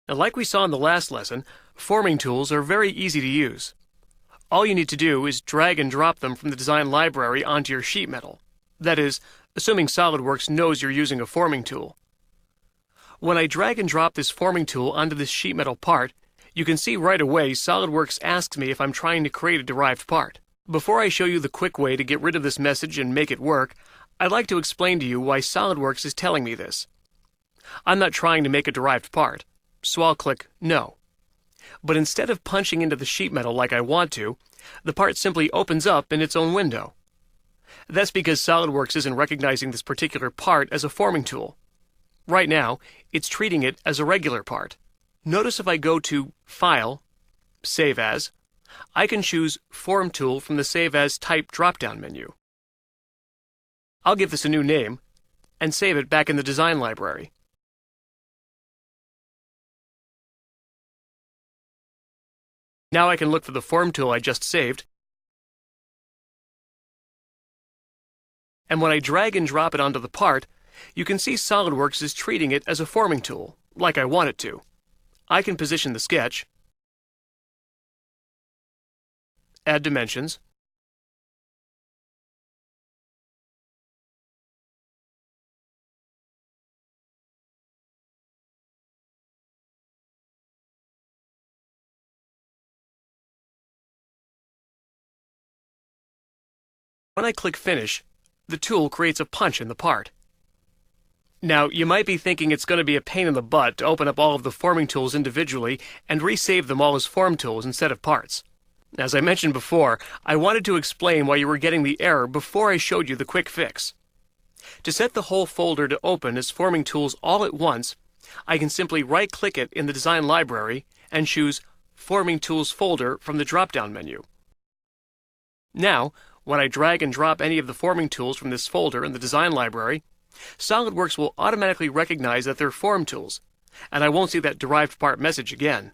Now, like we saw in the last lesson, forming tools are very easy to use. All you need to do is drag and drop them from the design library onto your sheet metal. That is, assuming SOLIDWORKS knows you're using a forming tool. When I drag and drop this forming tool onto this sheet metal part, you can see right away SOLIDWORKS asks me if I'm trying to create a derived part. Before I show you the quick way to get rid of this message and make it work, I'd like to explain to you why SOLIDWORKS is telling me this. I'm not trying to make a derived part, so I'll click No. But instead of punching into the sheet metal like I want to, the part simply opens up in its own window. That's because SOLIDWORKS isn't recognizing this particular part as a forming tool. Right now, it's treating it as a regular part. Notice if I go to File, Save As, I can choose Form Tool from the Save As Type drop-down menu. I'll give this a new name and save it back in the design library. Now I can look for the form tool I just saved, and when I drag and drop it onto the part, you can see SOLIDWORKS is treating it as a forming tool, like I want it to. I can position the sketch, add dimensions, when I click Finish, the tool creates a punch in the part. Now, you might be thinking it's going to be a pain in the butt to open up all of the forming tools individually and resave them all as form tools instead of parts. As I mentioned before, I wanted to explain why you were getting the error before I showed you the quick fix. To set the whole folder to open as forming tools all at once, I can simply right-click it in the design library and choose Forming Tools Folder from the drop-down menu. Now, when I drag and drop any of the forming tools from this folder in the design library, SOLIDWORKS will automatically recognize that they're form tools, and I won't see that derived part message again.